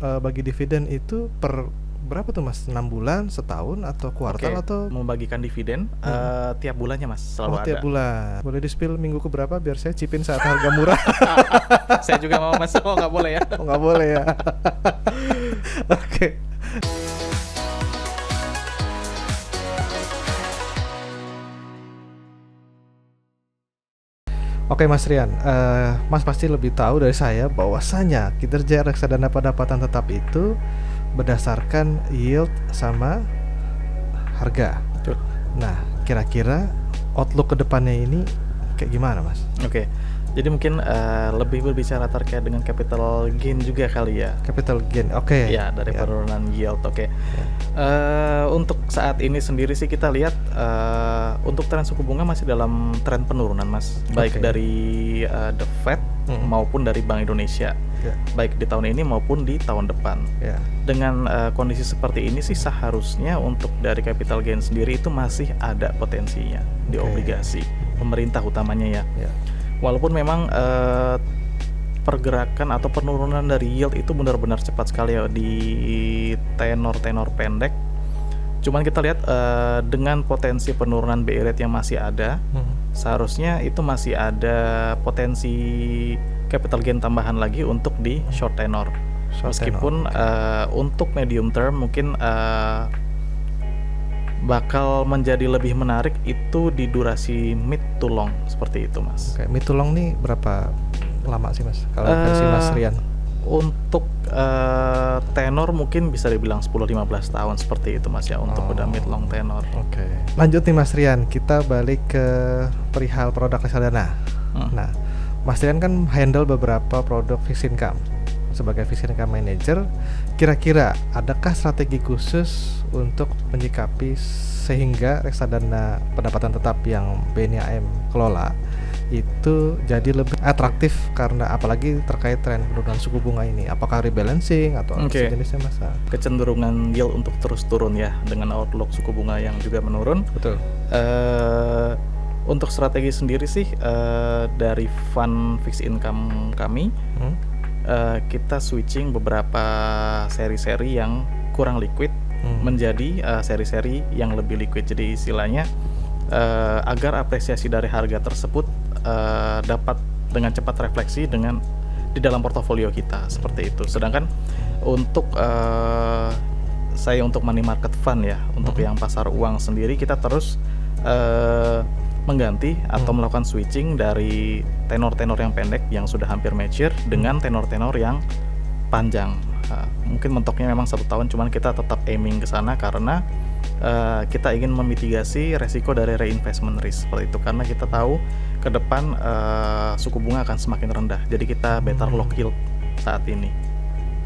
bagi dividen itu per berapa tuh Mas? 6 bulan, setahun, atau kuartal, Oke, atau membagikan dividen tiap bulannya Mas, selalu ada. tiap bulan? Boleh di-spill minggu ke berapa biar saya chipin saat harga murah? Saya juga mau Mas, oh nggak boleh ya. Oh, nggak boleh ya. Oke. Oke Mas Rian, Mas pasti lebih tahu dari saya bahwasanya kinerja reksadana pendapatan tetap itu berdasarkan yield sama harga. Betul. Nah, kira-kira outlook ke depannya ini kayak gimana Mas? Oke, jadi mungkin lebih berbicara terkait dengan capital gain juga kali ya. Capital gain, oke. Ya, dari Ya. penurunan yield, oke. Untuk saat ini sendiri sih kita lihat untuk tren suku bunga masih dalam tren penurunan Mas, baik Oke. dari The Fed maupun dari Bank Indonesia, Ya. baik di tahun ini maupun di tahun depan. Ya. Dengan kondisi seperti ini sih seharusnya untuk dari capital gain sendiri itu masih ada potensinya di Oke. obligasi pemerintah utamanya ya. Ya. Walaupun memang pergerakan atau penurunan dari yield itu benar-benar cepat sekali ya di tenor-tenor pendek. Cuman kita lihat dengan potensi penurunan BI rate yang masih ada, seharusnya itu masih ada potensi capital gain tambahan lagi untuk di short tenor. Meskipun untuk medium term mungkin bakal menjadi lebih menarik itu di durasi mid to long seperti itu Mas. Oke, mid to long nih berapa lama sih Mas? Kalau versi Mas Rian? Untuk tenor mungkin bisa dibilang 10-15 tahun seperti itu Mas ya, untuk udah mid long tenor. Oke. Lanjut nih Mas Rian, kita balik ke perihal produk reksadana. Nah, Mas Rian kan handle beberapa produk fixed income. Sebagai fixed income manager, kira-kira adakah strategi khusus untuk menyikapi sehingga reksadana pendapatan tetap yang BNI AM kelola itu jadi lebih atraktif, karena apalagi terkait tren penurunan suku bunga ini? Apakah rebalancing atau sejenisnya Mas? Kecenderungan yield untuk terus turun ya, dengan outlook suku bunga yang juga menurun. Betul. Untuk strategi sendiri sih dari fund fixed income kami, kita switching beberapa seri-seri yang kurang liquid menjadi seri-seri yang lebih liquid. Jadi istilahnya agar apresiasi dari harga tersebut dapat dengan cepat refleksi di dalam portofolio kita, seperti itu. Sedangkan untuk saya untuk money market fund ya, untuk yang pasar uang sendiri, kita terus mengganti atau melakukan switching dari tenor-tenor yang pendek yang sudah hampir mature dengan tenor-tenor yang panjang. Mungkin mentoknya memang 1 tahun, cuman kita tetap aiming ke sana karena kita ingin memitigasi resiko dari reinvestment risk seperti itu, karena kita tahu ke depan suku bunga akan semakin rendah. Jadi kita better lock yield saat ini.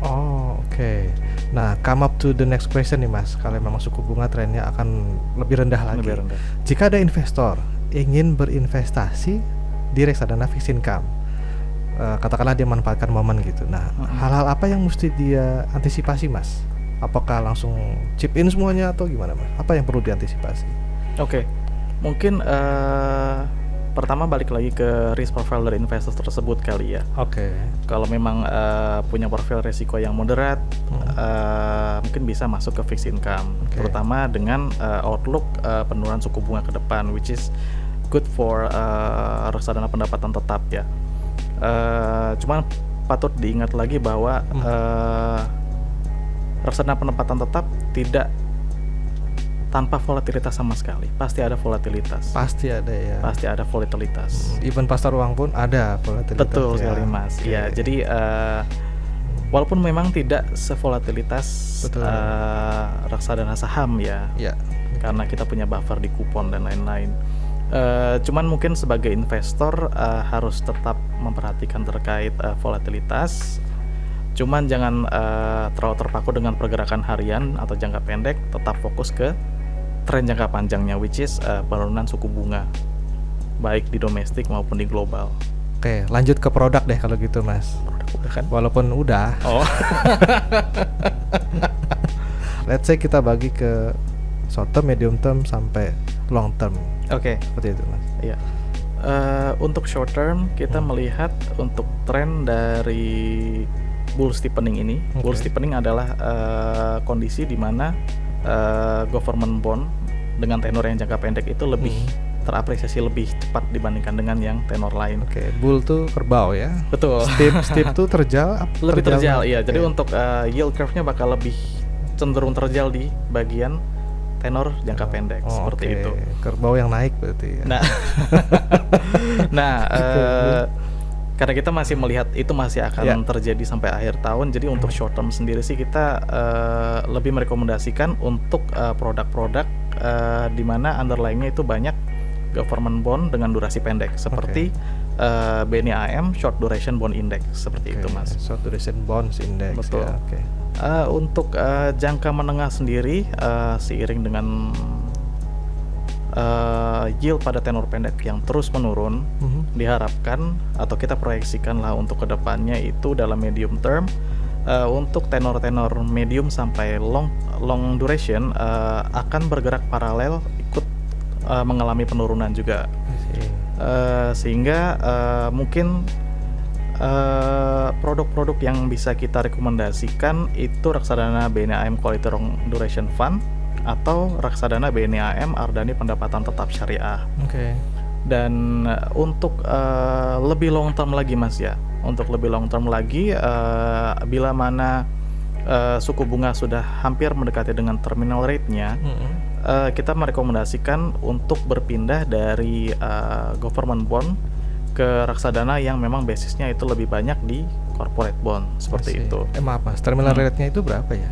Oke. Nah, come up to the next question nih Mas. Kalau memang suku bunga trennya akan lebih rendah lagi, jika ada investor ingin berinvestasi di reksadana fixed income, katakanlah dia manfaatkan momen gitu. Nah, hal-hal apa yang mesti dia antisipasi Mas? Apakah langsung chip in semuanya atau gimana Mas? Apa yang perlu diantisipasi? Oke. Mungkin pertama balik lagi ke risk profile dari investor tersebut kali ya. Oke. Kalau memang punya profil risiko yang moderat, mungkin bisa masuk ke fixed income, terutama dengan outlook penurunan suku bunga ke depan, which is good for reksadana pendapatan tetap ya. Cuman patut diingat lagi bahwa reksadana pendapatan tetap tidak tanpa volatilitas sama sekali. Pasti ada volatilitas. Pasti ada ya. Pasti ada volatilitas. Even pasar uang pun ada volatilitas. Betul sekali Mas. Ya, jadi walaupun memang tidak sevolatilitas reksadana saham ya. Karena kita punya buffer di kupon dan lain-lain. Cuman mungkin sebagai investor harus tetap memperhatikan terkait volatilitas. Cuman jangan terlalu terpaku dengan pergerakan harian atau jangka pendek. Tetap fokus ke tren jangka panjangnya, which is penurunan suku bunga, baik di domestik maupun di global. Oke, lanjut ke produk deh kalau gitu Mas. Produk udah kan? Walaupun udah. Let's say kita bagi ke short term, medium term, sampai long term. Oke. Seperti itu Mas. Iya. Untuk short term kita melihat untuk tren dari bull steepening ini. Bull steepening adalah kondisi di mana government bond dengan tenor yang jangka pendek itu lebih terapresiasi lebih cepat dibandingkan dengan yang tenor lain. Bull tuh kerbau ya. Betul. Steep tuh terjal. Lebih terjal, iya. Jadi untuk yield curve-nya bakal lebih cenderung terjal di bagian tenor jangka pendek seperti itu. Kerbau yang naik berarti ya. Karena kita masih melihat itu masih akan terjadi sampai akhir tahun. Jadi untuk short term sendiri sih kita lebih merekomendasikan untuk produk-produk di mana underlying-nya itu banyak government bond dengan durasi pendek seperti BNI AM Short Duration Bond Index seperti itu, Mas. Short Duration Bonds Index. Betul. Untuk jangka menengah sendiri seiring dengan yield pada tenor pendek yang terus menurun, diharapkan atau kita proyeksikan lah untuk kedepannya itu dalam medium term untuk tenor-tenor medium sampai long duration akan bergerak paralel ikut mengalami penurunan juga, sehingga mungkin produk-produk yang bisa kita rekomendasikan itu reksadana BNI AM Quality Long Duration Fund atau reksadana BNI AM Ardhani Pendapatan Tetap Syariah. Dan untuk lebih long term lagi, Mas ya, untuk lebih long term lagi, bila mana suku bunga sudah hampir mendekati dengan terminal rate-nya, kita merekomendasikan untuk berpindah dari government bond ke reksadana yang memang basisnya itu lebih banyak di corporate bond seperti itu. Maaf Mas, terminal rate-nya itu berapa ya?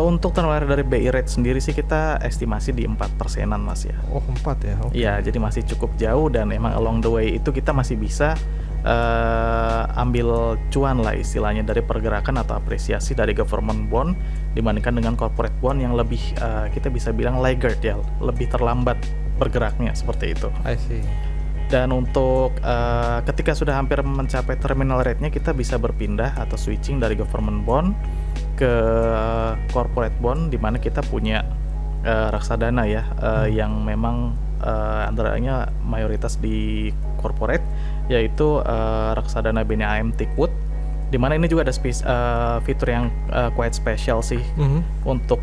Untuk terminal rate dari BI rate sendiri sih kita estimasi di 4%-an, Mas ya. 4 ya? Iya, jadi masih cukup jauh dan emang along the way itu kita masih bisa ambil cuan lah istilahnya dari pergerakan atau apresiasi dari government bond dibandingkan dengan corporate bond yang lebih kita bisa bilang laggard ya, lebih terlambat bergeraknya seperti itu. I see. Dan untuk ketika sudah hampir mencapai terminal rate-nya, kita bisa berpindah atau switching dari government bond ke corporate bond, di mana kita punya reksadana ya yang memang antaranya mayoritas di corporate, yaitu reksadana BNI AM Thickwood, di mana ini juga ada fitur yang quite special sih untuk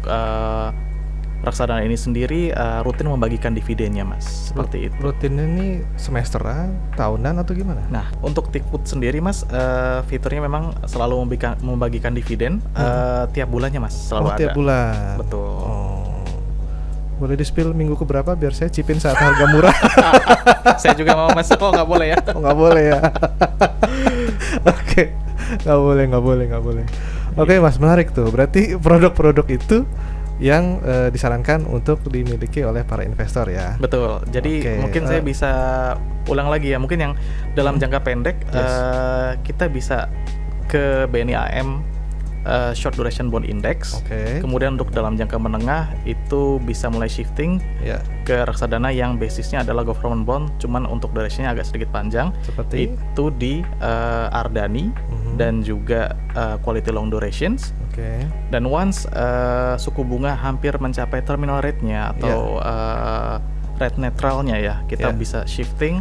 reksadana ini sendiri, rutin membagikan dividennya, Mas. Seperti itu. Rutinnya ini semesteran, tahunan atau gimana? Nah, untuk Thickwood sendiri, Mas, fiturnya memang selalu membagikan dividen tiap bulannya, Mas. Selalu ada. Tiap bulan. Betul. Boleh di-spill minggu keberapa biar saya cipin saat harga murah. Saya juga mau, Mas. Nggak boleh ya? Nggak boleh ya. Oke. Nggak boleh. Oke, Mas, menarik tuh. Berarti produk-produk itu yang disarankan untuk dimiliki oleh para investor ya. Betul. Jadi mungkin saya bisa ulang lagi ya. Mungkin yang dalam jangka pendek kita bisa ke BNI AM Short Duration Bond Index. Kemudian untuk dalam jangka menengah itu bisa mulai shifting ke reksadana yang basisnya adalah government bond, cuman untuk durasinya agak sedikit panjang. Seperti itu di Ardhani dan juga Quality Long Durations. Dan once suku bunga hampir mencapai terminal rate-nya atau rate netralnya ya, kita bisa shifting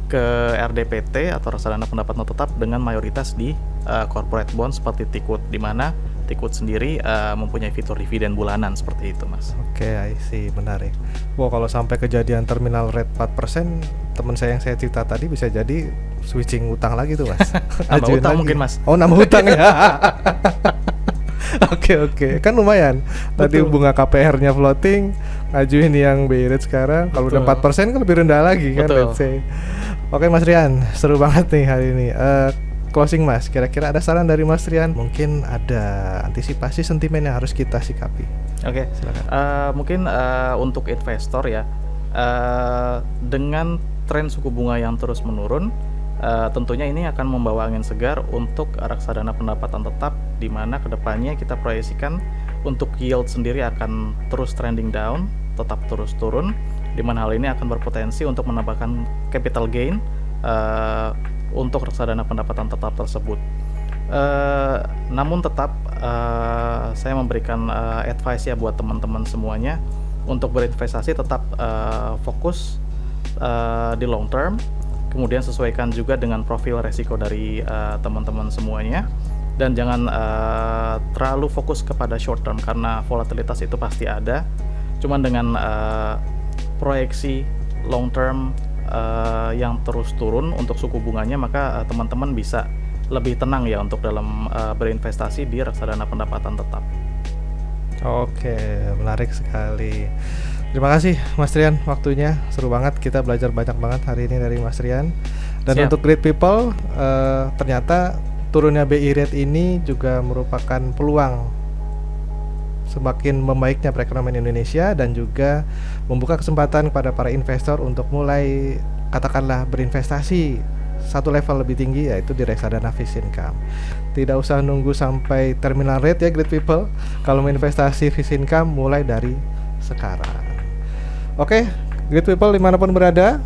ke RDPT atau reksadana pendapatan tetap dengan mayoritas di corporate bond seperti Thickwood, di mana Thickwood sendiri mempunyai fitur dividen bulanan seperti itu, Mas. I see, menarik. Kalau sampai kejadian terminal rate 4%, teman saya yang saya cerita tadi bisa jadi switching utang lagi tuh, Mas. Nambah utang mungkin, Mas. Nambah utang ya. Oke, kan lumayan. Tadi bunga KPR-nya floating, ngajuin yang BI rate sekarang. Kalau udah 4% kan lebih rendah lagi kan, let's say. Oke, Mas Rian, seru banget nih hari ini. Closing, Mas, kira-kira ada saran dari Mas Rian? Mungkin ada antisipasi sentimen yang harus kita sikapi. Silakan. Mungkin untuk investor ya, dengan tren suku bunga yang terus menurun, tentunya ini akan membawa angin segar untuk reksadana pendapatan tetap, di mana kedepannya kita proyeksikan untuk yield sendiri akan terus trending down, tetap terus turun, di mana hal ini akan berpotensi untuk menambahkan capital gain untuk reksadana pendapatan tetap tersebut. Namun tetap saya memberikan advice ya buat teman-teman semuanya untuk berinvestasi tetap fokus di long term. Kemudian sesuaikan juga dengan profil resiko dari teman-teman semuanya, dan jangan terlalu fokus kepada short term karena volatilitas itu pasti ada. Cuman dengan proyeksi long term yang terus turun untuk suku bunganya, maka teman-teman bisa lebih tenang ya untuk dalam berinvestasi di reksadana pendapatan tetap. Oke, menarik sekali. Terima kasih Mas Rian, waktunya seru banget, kita belajar banyak banget hari ini dari Mas Rian. Dan Siap. untuk Great People, ternyata turunnya BI rate ini juga merupakan peluang semakin membaiknya perekonomian Indonesia dan juga membuka kesempatan kepada para investor untuk mulai katakanlah berinvestasi satu level lebih tinggi, yaitu di reksadana fixed income. Tidak usah nunggu sampai terminal rate ya Great People. Kalau mau investasi fixed income mulai dari sekarang. Oke, Great People dimanapun berada,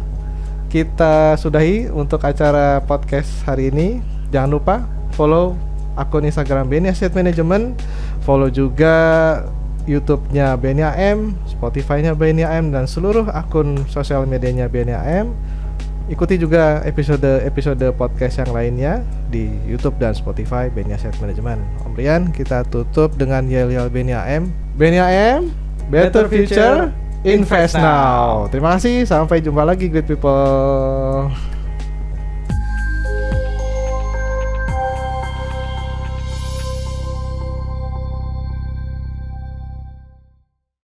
kita sudahi untuk acara podcast hari ini. Jangan lupa follow akun Instagram BNI Asset Management, follow juga YouTube-nya BNI AM, Spotify-nya BNI AM, dan seluruh akun sosial medianya BNI AM. Ikuti juga episode podcast yang lainnya di YouTube dan Spotify BNI Asset Management. Om Rian, kita tutup dengan yel-yel BNI AM. BNI AM, Better Future, Invest Now. Terima kasih, sampai jumpa lagi Great People.